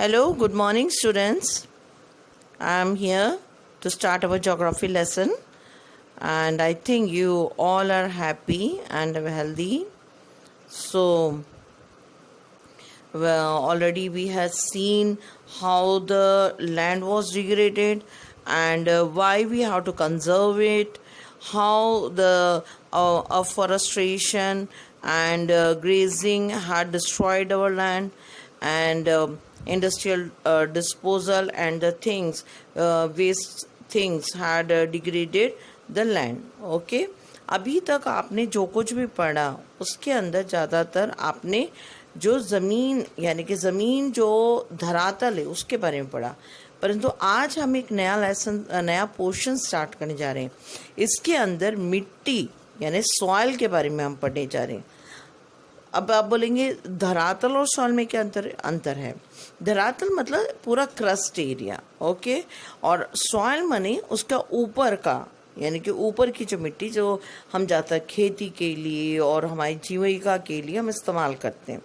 Hello, good morning, students. I am here to start our geography lesson, and I think you all are happy and healthy. So, already we have seen how the land was degraded and why we have to conserve it, how the afforestation and grazing had destroyed our land, and industrial disposal and the things waste things had degraded the land. Okay, अभी तक आपने जो कुछ भी पढ़ा उसके अंदर ज़्यादातर आपने जो ज़मीन यानी कि ज़मीन जो धरातल है उसके बारे में पढ़ा, परंतु आज हम एक नया पोर्शन स्टार्ट करने जा रहे हैं. इसके अंदर मिट्टी यानी सॉइल के बारे में हम पढ़ने जा रहे हैं. अब आप बोलेंगे धरातल और सॉइल में क्या अंतर है. धरातल मतलब पूरा क्रस्ट एरिया, ओके, और सॉइल माने उसका ऊपर का यानी कि ऊपर की जो मिट्टी जो हम ज़्यादातर खेती के लिए और हमारी जीविका के लिए हम इस्तेमाल करते हैं.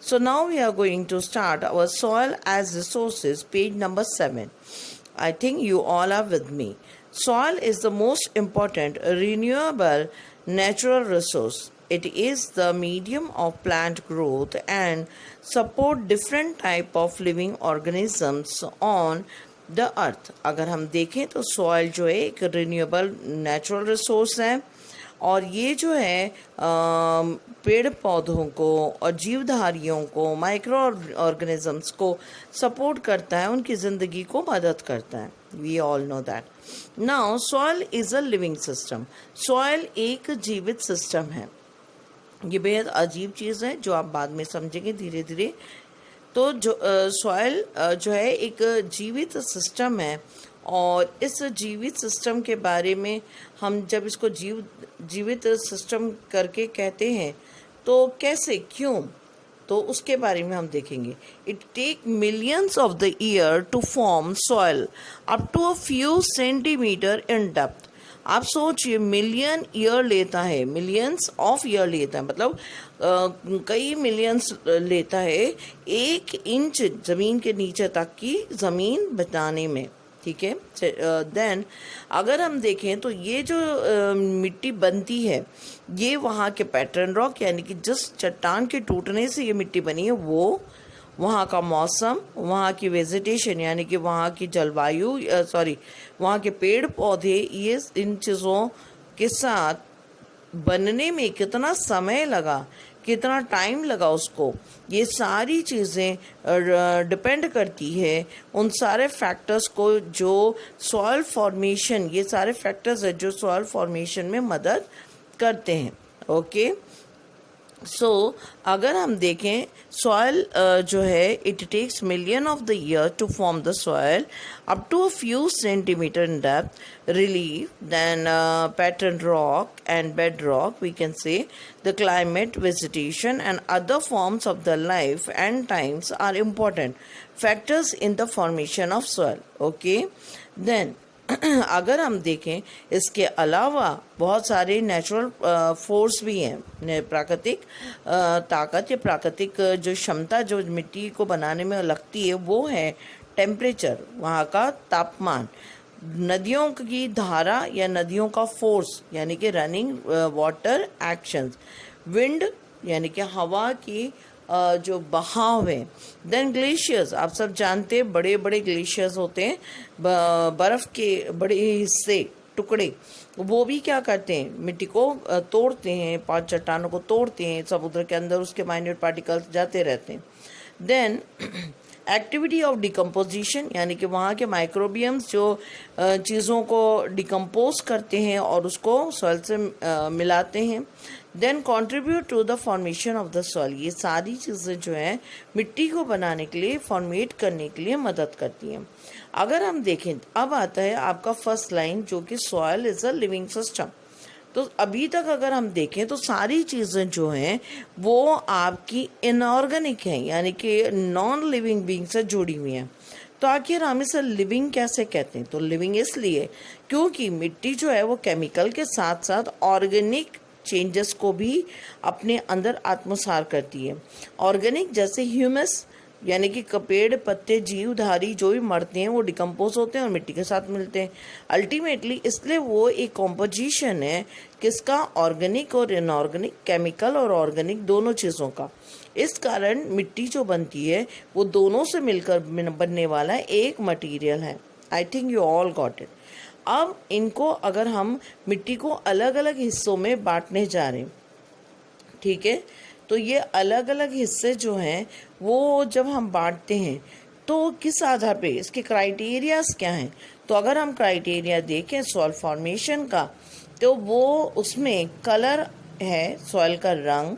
So now we are going to start our soil as resources, page number 7. I think you all are with me. Soil is the most important renewable natural resource. It is the medium of plant growth and support different type of living organisms on the earth. अगर हम देखें तो soil जो है एक renewable natural resource है और ये जो है पेड़ पौधों को और जीवधारियों को, माइक्रो ऑर्गेनिजम्स को सपोर्ट करता है, उनकी ज़िंदगी को मदद करता है. We all know that. Now soil is a living system. Soil एक जीवित सिस्टम है. ये बेहद अजीब चीज़ है जो आप बाद में समझेंगे धीरे धीरे. तो जो सॉइल जो है एक जीवित सिस्टम है और इस जीवित सिस्टम के बारे में हम जब इसको जीवित सिस्टम करके कहते हैं तो कैसे, क्यों, तो उसके बारे में हम देखेंगे. It take millions of the year to form soil up to a few centimeter in depth. आप सोचिए मिलियन ईयर लेता है, मिलियंस ऑफ ईयर लेता है, मतलब कई मिलियंस लेता है 1 इंच ज़मीन के नीचे तक की ज़मीन बनाने में. ठीक है. देन अगर हम देखें तो ये जो मिट्टी बनती है ये वहाँ के पैटर्न रॉक यानी कि जिस चट्टान के टूटने से ये मिट्टी बनी है वो, वहाँ का मौसम, वहाँ की वेजिटेशन यानी कि वहाँ की जलवायु वहाँ के पेड़ पौधे, ये इन चीज़ों के साथ बनने में कितना समय लगा, कितना टाइम लगा उसको, ये सारी चीज़ें डिपेंड करती है उन सारे फैक्टर्स को जो सॉइल फॉर्मेशन, ये सारे फैक्टर्स है जो सॉइल फॉर्मेशन में मदद करते हैं. ओके. सो अगर हम देखें सॉइल जो है it takes million of the year to form the soil up to a few centimeter in depth, relief, then pattern rock and bedrock, we can say. The climate, vegetation and other forms of the life and times are important factors in the formation of soil. Okay. Then अगर हम देखें इसके अलावा बहुत सारे natural force भी हैं, प्राकृतिक ताकत या प्राकृतिक जो क्षमता जो मिट्टी को बनाने में लगती है वो है टेम्परेचर, वहाँ का तापमान, नदियों की धारा या नदियों का फोर्स यानी कि रनिंग वाटर एक्शंस, विंड यानी कि हवा की जो बहाव है. देन ग्लेशियर्स, आप सब जानते हैं बड़े बड़े ग्लेशियर्स होते हैं, बर्फ़ के बड़े हिस्से, टुकड़े, वो भी क्या करते हैं, मिट्टी को तोड़ते हैं, 5 चट्टानों को तोड़ते हैं, समुद्र के अंदर उसके माइन्यूट पार्टिकल्स जाते रहते हैं. देन एक्टिविटी ऑफ डिकम्पोजिशन यानी कि वहाँ के माइक्रोबियम्स जो चीज़ों को डिकम्पोज करते हैं और उसको सॉइल से मिलाते हैं. Then contribute to the formation of the soil, ये सारी चीज़ें जो हैं मिट्टी को बनाने के लिए, फॉर्मेट करने के लिए मदद करती हैं. अगर हम देखें अब आता है आपका फर्स्ट लाइन जो कि soil is a living system. तो अभी तक अगर हम देखें तो सारी चीज़ें जो हैं वो आपकी इनऑर्गेनिक हैं यानी कि नॉन लिविंग बीइंग से जुड़ी हुई हैं. तो आखिर हम इसे लिविंग कैसे कहते हैं, तो लिविंग इसलिए क्योंकि मिट्टी जो है वो केमिकल के साथ साथ ऑर्गेनिक चेंजेस को भी अपने अंदर आत्मसात करती है. ऑर्गेनिक जैसे ह्यूमस, यानी कि पेड़ पत्ते जीवधारी जो भी मरते हैं वो डिकम्पोज होते हैं और मिट्टी के साथ मिलते हैं अल्टीमेटली। इसलिए वो एक कॉम्पोजिशन है किसका, ऑर्गेनिक और इनऑर्गेनिक, केमिकल और ऑर्गेनिक दोनों चीज़ों का। इस कारण मिट्टी जो बनती है वो दोनों से मिलकर बनने वाला एक मटेरियल है। I think you all got it. अब इनको अगर हम मिट्टी को अलग अलग हिस्सों में बांटने जा रहे हैं, ठीक है, तो ये अलग अलग हिस्से जो हैं वो जब हम बांटते हैं तो किस आधार पे, इसके क्राइटेरियाज क्या हैं। तो अगर हम क्राइटेरिया देखें सॉइल फॉर्मेशन का, तो वो उसमें कलर है, सॉइल का रंग,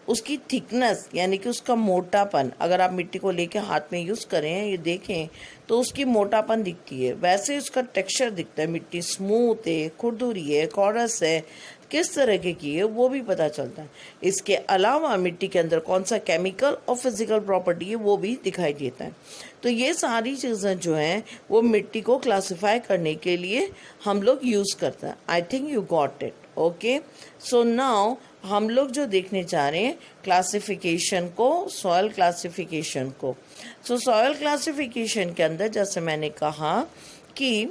उसकी थिकनेस यानी कि उसका मोटापन। अगर आप मिट्टी को लेके हाथ में यूज़ करें, ये देखें तो उसकी मोटापन दिखती है, वैसे उसका टेक्सचर दिखता है, मिट्टी स्मूथ है, खुरदुरी है, कॉरस है, किस तरह की है वो भी पता चलता है। इसके अलावा मिट्टी के अंदर कौन सा केमिकल और फिजिकल प्रॉपर्टी है वो भी दिखाई देता है। तो ये सारी चीज़ें जो हैं वो मिट्टी को क्लासिफाई करने के लिए हम लोग यूज़ करते हैं। आई think you got it. Okay, so now हम लोग जो देखने जा रहे हैं क्लासिफिकेशन को, सॉइल क्लासिफिकेशन को। सो सॉइल क्लासिफिकेशन के अंदर जैसे मैंने कहा कि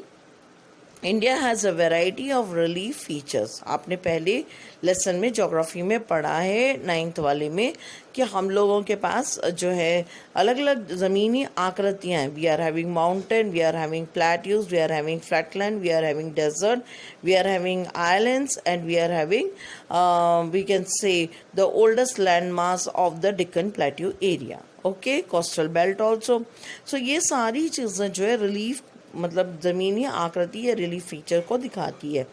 India has a variety of relief features. आपने पहले लेसन में ज्योग्राफी में पढ़ा है 9th वाले में कि हम लोगों के पास जो है अलग अलग ज़मीनी आकृतियाँ हैं। We are having mountain, we are having plateaus, we are having flatland, we are having desert, we are having islands and we are having we can say the oldest land mass of the Deccan plateau area. Okay, coastal belt also. So ये सारी चीज़ें जो है relief मतलब ज़मीनी आकृति या relief feature को दिखाती है।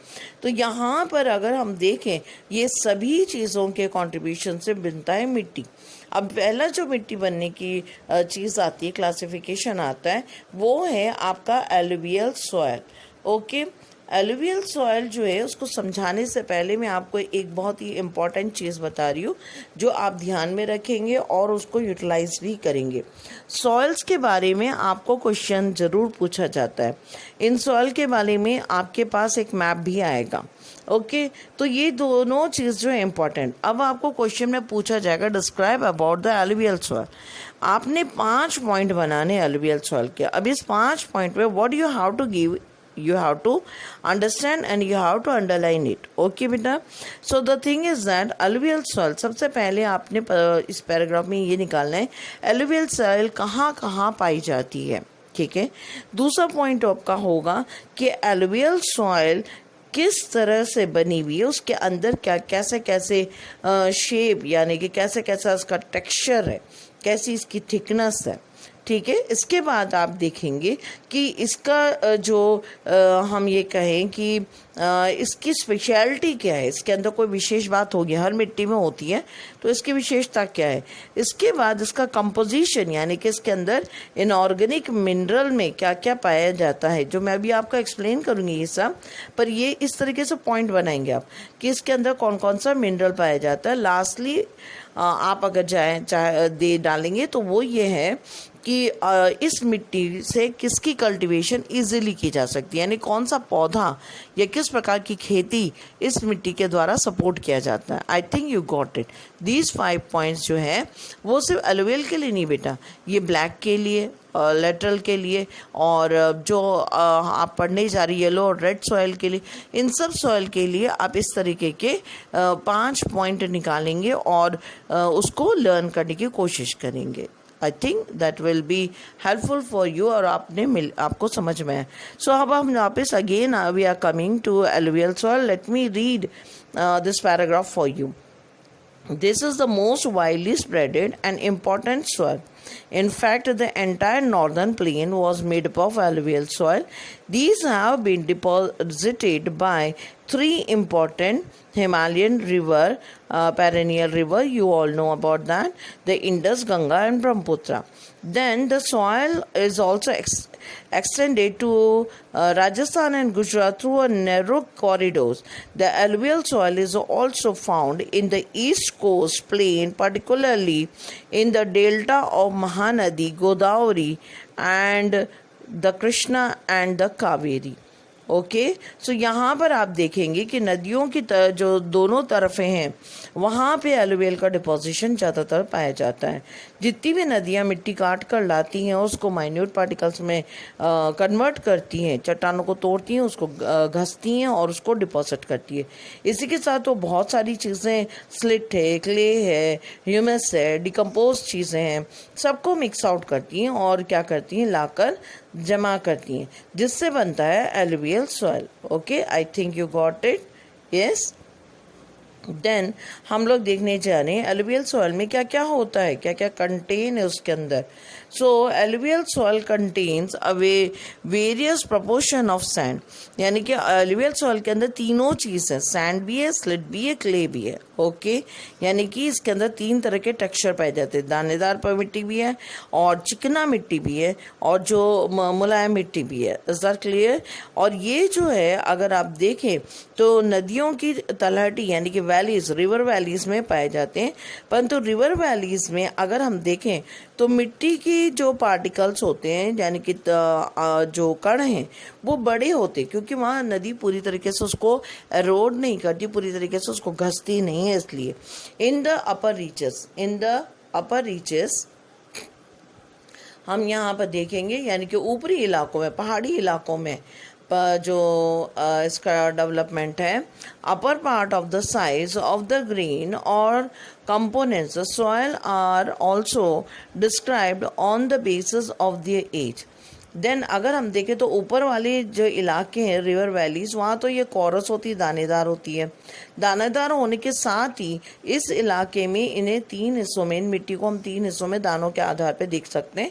तो यहाँ पर अगर हम देखें ये सभी चीज़ों के कंट्रीब्यूशन से बनता है मिट्टी। अब पहला जो मिट्टी बनने की चीज़ आती है, क्लासिफिकेशन आता है, वो है आपका alluvial soil. Okay, alluvial soil जो है उसको समझाने से पहले मैं आपको एक बहुत ही इम्पॉर्टेंट चीज़ बता रही हूँ जो आप ध्यान में रखेंगे और उसको यूटिलाइज भी करेंगे। सॉइल्स के बारे में आपको क्वेश्चन ज़रूर पूछा जाता है। इन सॉइल के बारे में आपके पास एक मैप भी आएगा। ओके, तो ये दोनों चीज़ जो है इम्पॉर्टेंट। अब आपको क्वेश्चन में पूछा जाएगा describe about the alluvial soil. आपने 5 पॉइंट बनाने एलुवियल सॉइल के। अब इस 5 पॉइंट में what you have to give, you have to understand and you have to underline it. Okay बेटा, so the thing is that alluvial soil, सबसे पहले आपने इस पैराग्राफ में ये निकालना है alluvial soil कहाँ कहाँ पाई जाती है। ठीक है, दूसरा पॉइंट आपका होगा कि alluvial soil किस तरह से बनी हुई है, उसके अंदर क्या कैसे कैसे शेप यानी कि कैसे कैसा उसका टेक्सचर है, कैसी इसकी थिकनेस है। ठीक है, इसके बाद आप देखेंगे कि इसका जो हम ये कहें कि इसकी स्पेशलिटी क्या है, इसके अंदर कोई विशेष बात होगी, हर मिट्टी में होती है, तो इसकी विशेषता क्या है। इसके बाद इसका कंपोजिशन यानी कि इसके अंदर इनऑर्गेनिक मिनरल में क्या क्या पाया जाता है, जो मैं अभी आपको एक्सप्लेन करूँगी ये सब, पर ये इस तरीके से पॉइंट बनाएंगे आप कि इसके अंदर कौन कौन सा मिनरल पाया जाता है। लास्टली आप अगर चाहे दे डालेंगे तो वो ये है कि इस मिट्टी से किसकी कल्टीवेशन इजीली की जा सकती है, यानी कौन सा पौधा या किस प्रकार की खेती इस मिट्टी के द्वारा सपोर्ट किया जाता है। I think you got it. These 5 points जो है वो सिर्फ एलुवियल के लिए नहीं बेटा, ये ब्लैक के लिए, लेटरल के लिए, और जो आप पढ़ने जा रही येलो और रेड सॉइल के लिए, इन सब सॉइल के लिए आप इस तरीके के 5 पॉइंट निकालेंगे और उसको लर्न करने की कोशिश करेंगे। I think that will be helpful for you और आपको समझ में है। सो अब हम वापस again we are coming to alluvial soil. Let me read this paragraph for you. This is the most widely spreaded and important soil. In fact, the entire northern plain was made up of alluvial soil. These have been deposited by 3 important Himalayan perennial river. You all know about that. The Indus, Ganga and Brahmaputra. Then the soil is also extended to Rajasthan and Gujarat through a narrow corridors. The alluvial soil is also found in the east coast plain, particularly in the delta of Mahanadi, Godavari and the Krishna and the Kaveri. Okay. So यहाँ पर आप देखेंगे कि नदियों की जो दोनों तरफें हैं वहाँ पे एलुवियल का डिपोजिशन ज़्यादातर पाया जाता है। जितनी भी नदियाँ मिट्टी काट कर लाती हैं उसको माइन्यूट पार्टिकल्स में कन्वर्ट करती हैं, चट्टानों को तोड़ती हैं, उसको घसती हैं और उसको डिपॉजिट करती है। इसी के साथ वो बहुत सारी चीज़ें, स्लिट है, क्ले है, ह्यूमस है, डिकम्पोज चीज़ें हैं, सबको मिक्स आउट करती हैं और क्या करती हैं, लाकर जमा करती हैं, जिससे बनता है alluvial soil. Okay, I think you got it. Yes, then हम लोग देखने जा रहे हैं एलुवियल सॉइल में क्या क्या होता है, क्या क्या कंटेन है उसके अंदर। So alluvial soil contains a various proportion of sand, यानी कि एलुवियल सॉइल के अंदर तीनों चीज़ है, सैंड भी है, स्लिट भी है, क्ले भी है। ओके, यानी कि इसके अंदर तीन तरह के टेक्सचर पाए जाते हैं, दानेदार पर मिट्टी भी है और चिकना मिट्टी भी है और जो मुलायम मिट्टी भी है। Is that clear? और ये जो है अगर आप देखें तो नदियों की तलहटी यानी कि वैलीज, रिवर वैलीज में पाए जाते हैं, परंतु रिवर वैलीज में अगर हम देखें तो मिट्टी की जो पार्टिकल्स होते हैं यानी कि जो कण हैं वो बड़े होते हैं, क्योंकि वहाँ नदी पूरी तरीके से उसको एरोड नहीं करती, पूरी तरीके से उसको घसती नहीं है, इसलिए इन द अपर रीचेस हम यहाँ पर देखेंगे, यानी कि ऊपरी इलाकों में, पहाड़ी इलाकों में जो इसका डेवलपमेंट है, upper part of the size of the grain और components, the soil are also described on the basis of their age. Then अगर हम देखें तो ऊपर वाले जो इलाके हैं रिवर वैलीज, वहाँ तो ये कोरस होती है, दानेदार होती है। दानेदार होने के साथ ही इस इलाके में इन्हें तीन हिस्सों में, इन मिट्टी को हम तीन हिस्सों में दानों के आधार पे देख सकते हैं।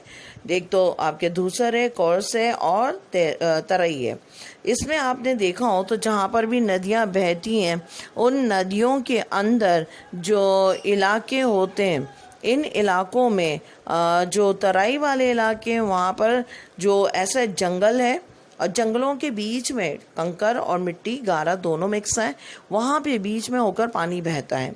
एक तो आपके धूसर है, कोरस है और तरई है। इसमें आपने देखा हो तो जहाँ पर भी नदियाँ बहती हैं उन नदियों के अंदर जो इलाके होते हैं, इन इलाकों में जो तराई वाले इलाके हैं वहाँ पर जो ऐसा जंगल है और जंगलों के बीच में कंकर और मिट्टी, गारा दोनों मिक्स है, वहाँ पे बीच में होकर पानी बहता है।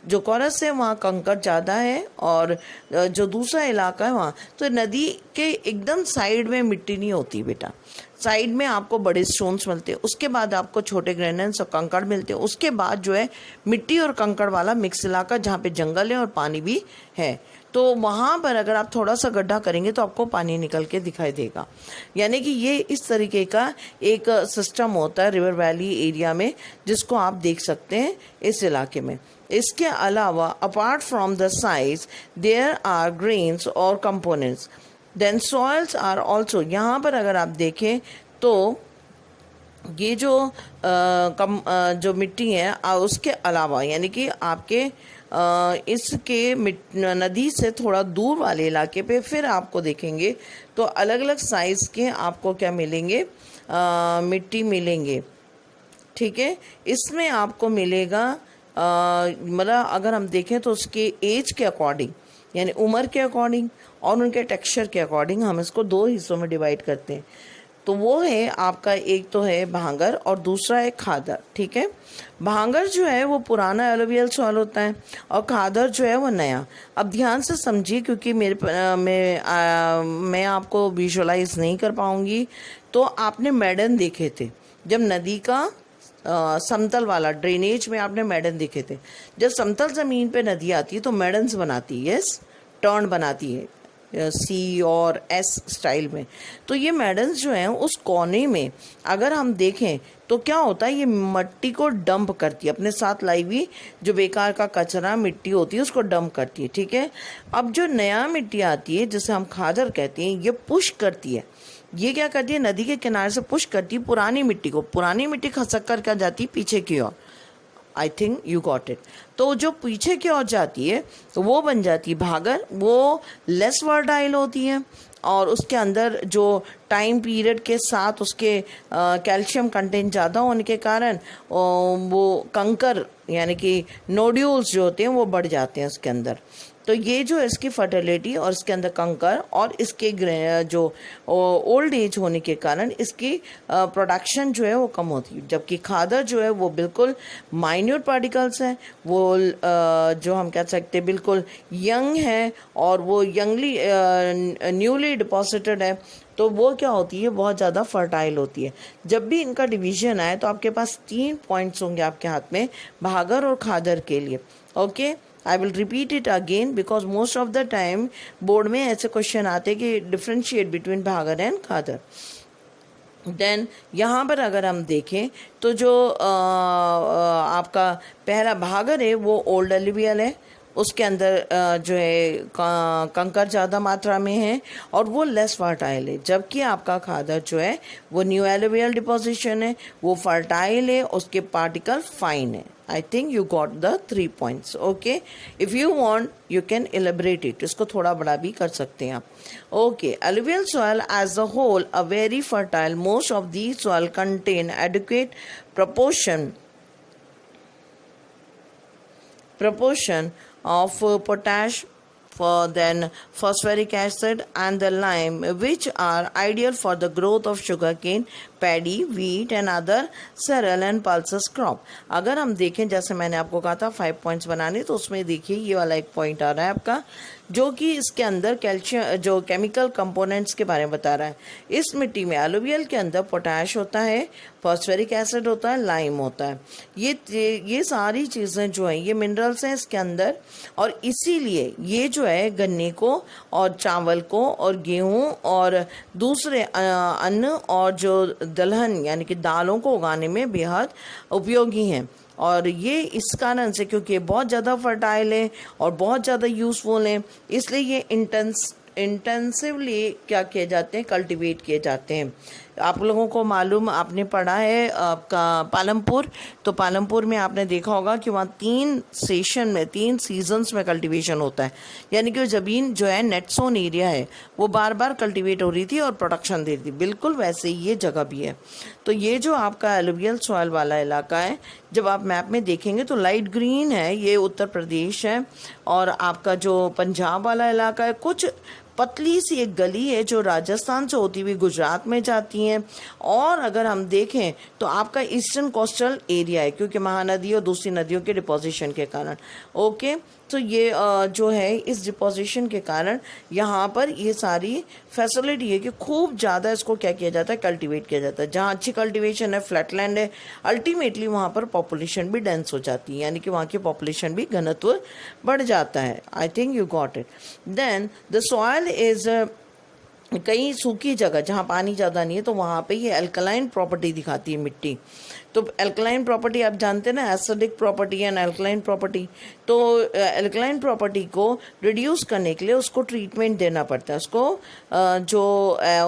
जो कोरस है वहाँ कंकर ज़्यादा है और जो दूसरा इलाका है वहाँ तो नदी के एकदम साइड में मिट्टी नहीं होती बेटा, साइड में आपको बड़े स्टोन्स मिलते हैं, उसके बाद आपको छोटे ग्रेनाइट्स और कंकड़ मिलते हैं, उसके बाद जो है मिट्टी और कंकड़ वाला मिक्स इलाका जहाँ पे जंगल है और पानी भी है। तो वहाँ पर अगर आप थोड़ा सा गड्ढा करेंगे तो आपको पानी निकल के दिखाई देगा। यानी कि ये इस तरीके का एक सिस्टम होता है रिवर वैली एरिया में, जिसको आप देख सकते हैं इस इलाके में। इसके अलावा apart from the size there are grains और components, then soils are also. यहाँ पर अगर आप देखें तो ये जो मिट्टी है उसके अलावा, यानी कि आपके इसके नदी से थोड़ा दूर वाले इलाके पे फिर आपको देखेंगे तो अलग अलग साइज़ के आपको क्या मिलेंगे, मिट्टी मिलेंगे। ठीक है, इसमें आपको मिलेगा मतलब अगर हम देखें तो उसके एज के अकॉर्डिंग, यानी उम्र के अकॉर्डिंग और उनके टेक्सचर के अकॉर्डिंग हम इसको दो हिस्सों में डिवाइड करते हैं। तो वो है आपका, एक तो है भांगर और दूसरा है खादर। ठीक है, भांगर जो है वो पुराना एलुवियल सॉइल होता है और खादर जो है वो नया। अब ध्यान से समझिए क्योंकि मैं आपको विजुअलाइज नहीं कर पाऊँगी। तो आपने मैडन देखे थे जब नदी का समतल वाला ड्रेनेज में आपने मैडन देखे थे, जब समतल ज़मीन पे नदी आती है तो मैडन्स बनाती है, यस, टर्न बनाती है सी और एस स्टाइल में। तो ये मैडन्स जो हैं उस कोने में अगर हम देखें तो क्या होता है, ये मिट्टी को डंप करती है, अपने साथ लाई हुई जो बेकार का कचरा मिट्टी होती है उसको डंप करती है। ठीक है, अब जो नया मिट्टी आती है जिसे हम खादर कहते हैं, ये पुश करती है। ये क्या करती है, नदी के किनारे से पुश करती है पुरानी मिट्टी को, पुरानी मिट्टी खसक कर क्या जाती है पीछे की ओर। I think you got it. तो जो पीछे की ओर जाती है तो वो बन जाती है भागर, वो लेस वर्टाइल होती है और उसके अंदर जो टाइम पीरियड के साथ उसके कैल्शियम कंटेंट ज़्यादा होने के कारण वो कंकर यानी कि नोड्यूल्स जो होते हैं वो बढ़ जाते हैं उसके अंदर। तो ये जो इसकी फर्टिलिटी और इसके अंदर कंकर और इसके जो ओल्ड एज होने के कारण इसकी प्रोडक्शन जो है वो कम होती है, जबकि खादर जो है वो बिल्कुल माइन्यूट पार्टिकल्स हैं, वो जो हम कह सकते हैं बिल्कुल यंग है और वो यंगली न्यूली डिपॉजिटेड है, तो वो क्या होती है, बहुत ज़्यादा फर्टाइल होती है। जब भी इनका डिवीजन आए तो आपके पास 3 पॉइंट्स होंगे आपके हाथ में भागर और खादर के लिए। Okay, I will repeat it again because most of the time board में ऐसे क्वेश्चन आते हैं कि differentiate between bhangar and khadar. Then यहाँ पर अगर हम देखें तो जो आपका पहला भागर है वो ओल्ड एलुवियल है, उसके अंदर जो है कंकर ज़्यादा मात्रा में है और वो लेस फर्टाइल है, जबकि आपका खादर जो है वो न्यू एलुवियल डिपोजिशन है, वो फर्टाइल है, उसके पार्टिकल फाइन है। I think you got the 3 points. Okay, if you want you can elaborate it, इसको थोड़ा बड़ा भी कर सकते हैं आप। Okay, alluvial soil as a whole a very fertile, most of the soil contain adequate proportion of potash, for then phosphoric acid and the lime, which are ideal for the growth of sugarcane, paddy, wheat and other cereal and pulses crop। अगर हम देखें, जैसे मैंने आपको कहा था 5 points बनाने, तो उसमें देखिए ये वाला एक पॉइंट आ रहा है आपका, जो कि इसके अंदर कैल्शियम जो केमिकल कंपोनेंट्स के बारे में बता रहा है। इस मिट्टी में एलुवियल के अंदर पोटैश होता है, फॉस्फेरिक एसिड होता है, लाइम होता है। ये सारी चीज़ें जो हैं ये मिनरल्स हैं इसके अंदर, और इसीलिए ये जो है गन्ने को और चावल को और गेहूं और दूसरे अन्न और जो दलहन यानी कि दालों को उगाने में बेहद उपयोगी हैं। और ये इस कारण से, क्योंकि बहुत ज़्यादा फर्टाइल है और बहुत ज़्यादा यूज़फुल है, इसलिए ये इंटेंसिवली क्या किए जाते हैं, कल्टीवेट किए जाते हैं। आप लोगों को मालूम, आपने पढ़ा है आपका पालमपुर, तो पालमपुर में आपने देखा होगा कि वहाँ 3 सेशन में 3 सीजन्स में कल्टीवेशन होता है, यानी कि ज़मीन जो है नेट सोन एरिया है वो बार बार कल्टीवेट हो रही थी और प्रोडक्शन दे रही थी। बिल्कुल वैसे ही ये जगह भी है। तो ये जो आपका एलुवियल सॉइल वाला इलाका है, जब आप मैप में देखेंगे तो लाइट ग्रीन है, ये उत्तर प्रदेश है, और आपका जो पंजाब वाला इलाका है, कुछ पतली सी एक गली है जो राजस्थान से होती हुई गुजरात में जाती है, और अगर हम देखें तो आपका ईस्टर्न कोस्टल एरिया है, क्योंकि महानदी और दूसरी नदियों के डिपोजिशन के कारण। ओके, तो ये जो है इस डिपोजिशन के कारण यहाँ पर ये सारी फैसिलिटी है कि खूब ज़्यादा इसको क्या किया जाता है, कल्टीवेट किया जाता है। जहाँ अच्छी कल्टीवेशन है, फ्लैटलैंड है, अल्टीमेटली वहाँ पर पॉपुलेशन भी डेंस हो जाती है, यानी कि वहाँ की पॉपुलेशन भी घनत्व बढ़ जाता है। I think you got it. Then the soil is कई सूखी जगह जहाँ पानी ज़्यादा नहीं है तो वहाँ पे ये अल्कलाइन प्रॉपर्टी दिखाती है मिट्टी। तो अल्कलाइन प्रॉपर्टी आप जानते हैं ना, acidic property and alkaline property. तो अल्कलाइन प्रॉपर्टी को रिड्यूस करने के लिए उसको ट्रीटमेंट देना पड़ता है, उसको जो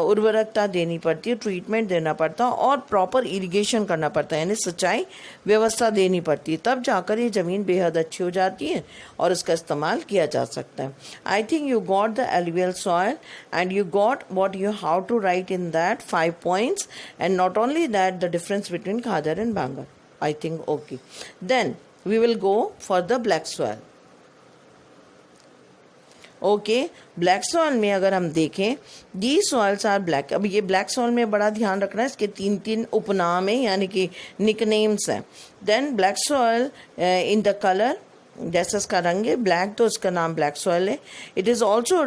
उर्वरकता देनी पड़ती है, ट्रीटमेंट देना पड़ता है, और प्रॉपर इरिगेशन करना पड़ता है, यानी सिंचाई व्यवस्था देनी पड़ती है, तब जाकर ये ज़मीन बेहद अच्छी हो जाती है और इसका इस्तेमाल किया जा सकता है। I think you got the alluvial soil and you got what you how to write in that 5 points, and not only that the difference between khadar and bangar. I think okay. Then we will go for the black soil. Okay, black soil में अगर हम देखें, दी soils are black. अब ये black soil में बड़ा ध्यान रखना है, इसके 3 उपनाम है, यानी कि निकनेम्स हैं। Then black soil in the colour, जैसे इसका रंग है ब्लैक, तो इसका नाम ब्लैक सॉइल है। It is also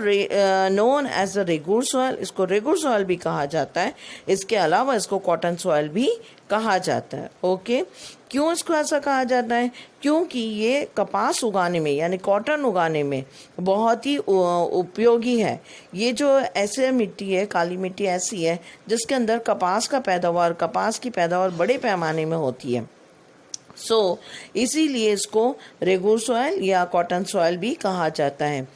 known as the regur soil, इसको रेगुर सॉइल भी कहा जाता है। इसके अलावा इसको कॉटन सॉइल भी कहा जाता है। ओके, क्यों इसको ऐसा कहा जाता है? क्योंकि ये कपास उगाने में यानी कॉटन उगाने में बहुत ही उपयोगी है। ये जो ऐसे मिट्टी है, काली मिट्टी ऐसी है जिसके अंदर कपास की पैदावार बड़े पैमाने में होती है। इसीलिए इसको रेगुर सॉइल या कॉटन सॉइल भी कहा जाता है।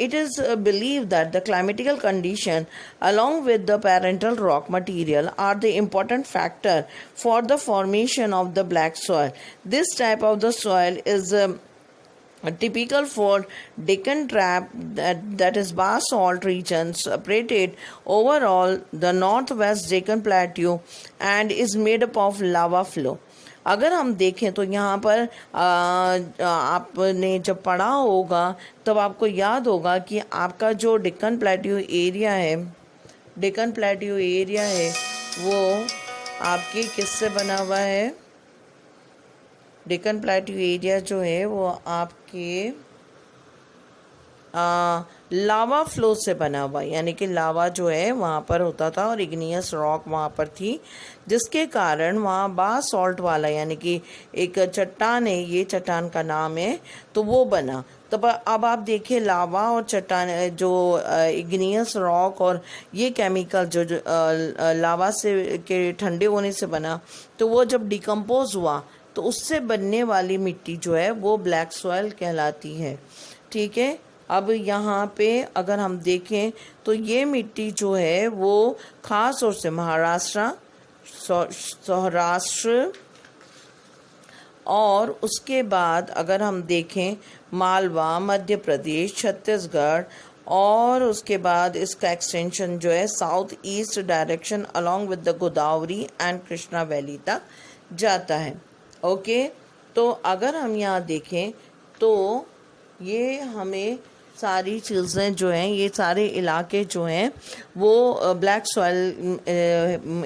It is believed that the climatical condition along with the parental rock material are the important factor for the formation of the black soil. This type of the soil is typical for Deccan Trap, that is basalt region, separated overall the northwest Deccan Plateau, and is made up of lava flow. अगर हम देखें तो यहाँ पर आपने जब पढ़ा होगा तब आपको याद होगा कि आपका जो डेक्कन प्लेट्यू एरिया है, डेक्कन प्लेट्यू एरिया है वो आपके किससे बना हुआ है? डेक्कन प्लेट्यू एरिया जो है वो आपके लावा फ्लो से बना हुआ, यानी कि लावा जो है वहाँ पर होता था और इग्नियस रॉक वहाँ पर थी, जिसके कारण वहाँ बास सॉल्ट वाला यानी कि एक चट्टान है, ये चट्टान का नाम है, तो वो बना। तो अब आप देखिए लावा और चट्टान जो इग्नियस रॉक और ये केमिकल जो लावा से के ठंडे होने से बना, तो वो जब डिकम्पोज हुआ तो उससे बनने वाली मिट्टी जो है वो ब्लैक सॉइल कहलाती है। ठीक है, अब यहाँ पे अगर हम देखें तो ये मिट्टी जो है वो ख़ास तौर से महाराष्ट्र, सौराष्ट्र और उसके बाद अगर हम देखें मालवा, मध्य प्रदेश, छत्तीसगढ़ और उसके बाद इसका एक्सटेंशन जो है south east direction along with the Godavari and Krishna valley तक जाता है। ओके, तो अगर हम यहाँ देखें तो ये हमें सारी चीज़ें जो हैं, ये सारे इलाके जो हैं वो ब्लैक सॉइल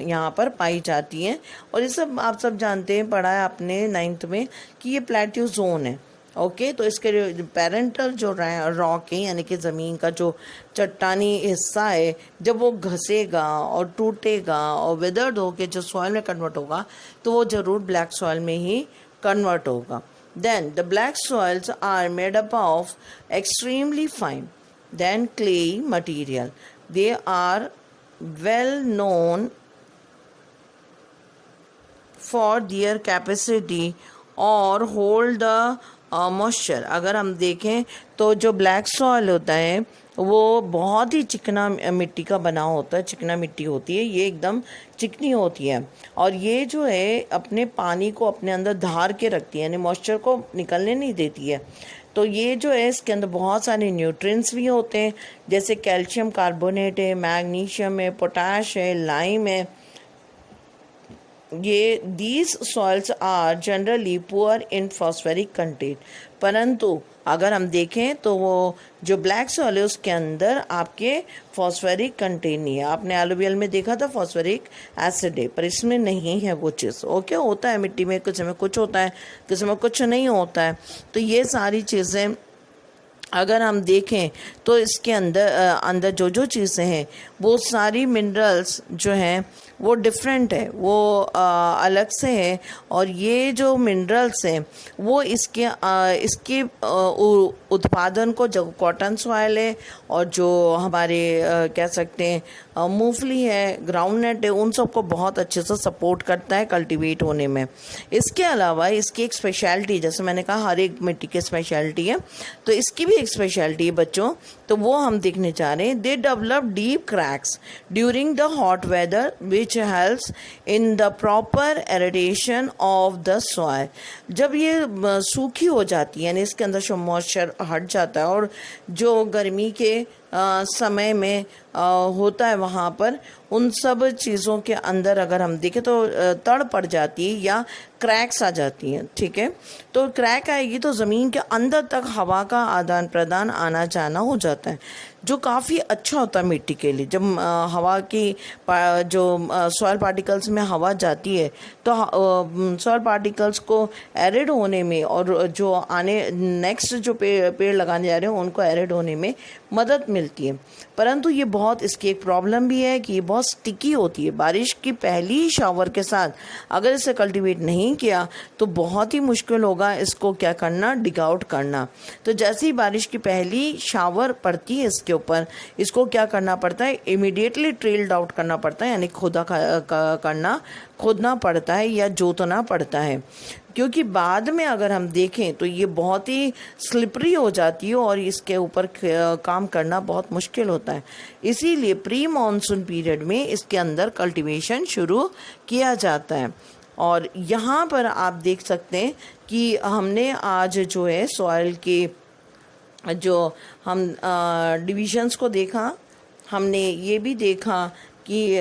यहाँ पर पाई जाती हैं। और ये सब आप सब जानते हैं, पढ़ा है आपने 9th में कि ये प्लेट्यू जोन है। ओके, तो इसके पेरेंटल जो रॉक है यानी कि ज़मीन का जो चट्टानी हिस्सा है, जब वो घसेगा और टूटेगा और वेदर्ड होके जो सॉइल में कन्वर्ट होगा तो वो ज़रूर ब्लैक सॉइल में ही कन्वर्ट होगा। Then the black soils are made up of extremely fine than clay material. They are well known for their capacity or hold the moisture. अगर हम देखें तो जो ब्लैक सॉइल होता है वो बहुत ही चिकना मिट्टी का बना होता है, चिकना मिट्टी होती है, ये एकदम चिकनी होती है और ये जो है अपने पानी को अपने अंदर धार के रखती है, यानी मॉइस्चर को निकलने नहीं देती है। तो ये जो है इसके अंदर बहुत सारे न्यूट्रिएंट्स भी होते हैं, जैसे कैल्शियम कार्बोनेट है, मैग्नीशियम है, पोटाश है, लाइम है। ये these soils are generally poor in phosphoric content, परंतु अगर हम देखें तो वो जो ब्लैक सॉइल है उसके अंदर आपके फॉस्फेरिक कंटेंट नहीं है। आपने एलुवियल में देखा था फॉस्फेरिक एसिड है, पर इसमें नहीं है वो चीज़। ओके, होता है मिट्टी में कुछ में कुछ होता है, किसी में कुछ नहीं होता है। तो ये सारी चीज़ें अगर हम देखें तो इसके अंदर जो जो चीज़ें हैं वो सारी मिनरल्स जो हैं वो डिफरेंट है, वो अलग से है। और ये जो मिनरल्स हैं वो इसके उत्पादन को, जो कॉटन सॉइल है और जो हमारे कह सकते हैं मूंगफली है, ग्राउंडनट है, उन सबको बहुत अच्छे से सपोर्ट करता है कल्टीवेट होने में। इसके अलावा इसकी एक स्पेशलिटी, जैसे मैंने कहा हर एक मिट्टी की स्पेशलिटी है, तो इसकी भी एक स्पेशलिटी है बच्चों, तो वो हम देखने जा रहे हैं। They develop deep cracks during the hot weather which helps in the proper aeration of the soil. जब ये सूखी हो जाती है यानी इसके अंदर से मॉइस्चर हट जाता है और जो गर्मी के समय में होता है वहाँ पर उन सब चीज़ों के अंदर अगर हम देखें तो तड़ पड़ जाती है या क्रैक्स आ जाती हैं। ठीक है, तो क्रैक आएगी तो ज़मीन के अंदर तक हवा का आदान प्रदान आना जाना हो जाता है, जो काफ़ी अच्छा होता है मिट्टी के लिए। जब हवा की जो सॉइल पार्टिकल्स में हवा जाती है तो सॉइल पार्टिकल्स को एरिड होने में और जो आने नेक्स्ट जो पेड़ लगाने जा रहे हैं उनको एरिड होने में मदद मिलती है। परंतु ये बहुत, इसकी एक प्रॉब्लम भी है कि ये बहुत स्टिकी होती है। बारिश की पहली शावर के साथ अगर इसे कल्टीवेट नहीं किया तो बहुत ही मुश्किल होगा इसको क्या करना, डिग आउट करना। तो जैसे ही बारिश की पहली शावर पड़ती है इसके ऊपर, इसको क्या करना पड़ता है, इमीडिएटली ट्रेल्ड आउट करना पड़ता है, यानी खोदना पड़ता है या जोतना पड़ता है, क्योंकि बाद में अगर हम देखें तो ये बहुत ही स्लिपरी हो जाती है और इसके ऊपर काम करना बहुत मुश्किल होता है। इसीलिए प्री मॉनसून पीरियड में इसके अंदर कल्टीवेशन शुरू किया जाता है। और यहाँ पर आप देख सकते हैं कि हमने आज जो है सॉइल के जो हम डिविजन्स को देखा, हमने ये भी देखा कि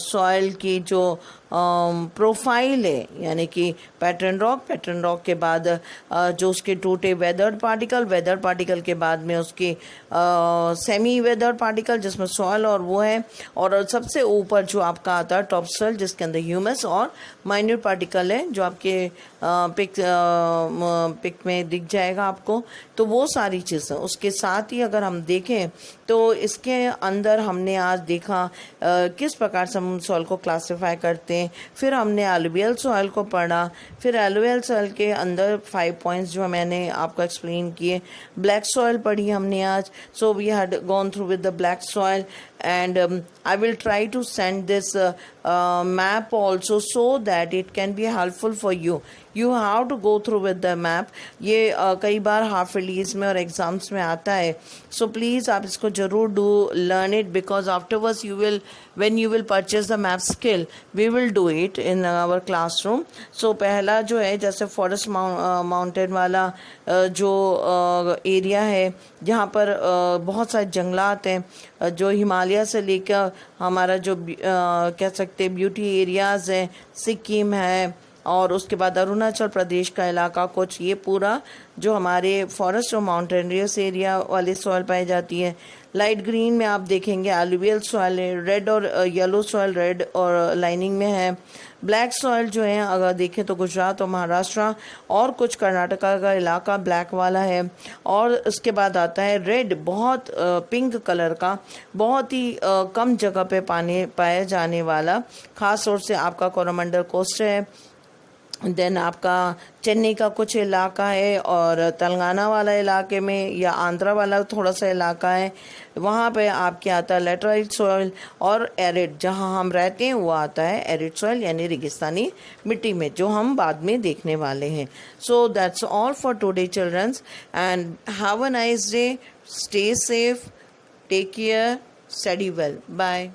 सॉइल की जो प्रोफाइल है, यानी कि पैटर्न रॉक के बाद जो उसके टूटे वेदर्ड पार्टिकल के बाद में उसके सेमी वेदर्ड पार्टिकल जिसमें सॉइल और वो है, और सबसे ऊपर जो आपका आता है टॉप सॉइल जिसके अंदर ह्यूमस और माइन्यूट पार्टिकल है जो आपके पिक में दिख जाएगा आपको। तो वो सारी चीज़ें उसके साथ ही अगर हम देखें तो इसके अंदर हमने आज देखा किस प्रकार से हम सॉइल को क्लासिफाई करते हैं, फिर हमने एलुवियल सॉइल को पढ़ा, फिर एलुवियल सॉइल के अंदर 5 पॉइंट्स जो मैंने आपको एक्सप्लेन किए, ब्लैक सॉइल पढ़ी हमने आज। So we had gone through with the black soil and I will try to send this map also so that it can be helpful for you. You have to go through with the map. ये कई बार half ईयर्लीज में और exams में आता है, so please आप इसको ज़रूर do learn it, because afterwards you will purchase the map skill, we will do it in our classroom. So पहला जो है जैसे फॉरेस्ट माउंटेन वाला जो एरिया है जहाँ पर बहुत सारे जंगलात हैं, जो हिमालय से लेकर हमारा जो कह सकते हैं ब्यूटी एरियाज़ हैं, सिक्किम है और उसके बाद अरुणाचल प्रदेश का इलाका कुछ, ये पूरा जो हमारे फॉरेस्ट और माउंटेनियस एरिया वाली सॉइल पाई जाती है। लाइट ग्रीन में आप देखेंगे एलुवियल सॉइल है, रेड और येलो सॉइल रेड और लाइनिंग में है। ब्लैक सॉइल जो है अगर देखें तो गुजरात और महाराष्ट्र और कुछ कर्नाटका का इलाका ब्लैक वाला है, और उसके बाद आता है रेड, बहुत पिंक कलर का, बहुत ही कम जगह पे पाया जाने वाला, ख़ास तौर से आपका कोरोमंडल कोस्ट है, देन आपका चेन्नई का कुछ इलाका है और तेलंगाना वाला इलाके में या आंध्रा वाला थोड़ा सा इलाका है, वहाँ पे आपके आता है लेटराइट सॉइल, और एरिड जहाँ हम रहते हैं वो आता है एरिड सॉइल यानी रेगिस्तानी मिट्टी में, जो हम बाद में देखने वाले हैं। So that's all for today childrens and have a nice day, stay safe, take care, study well, bye.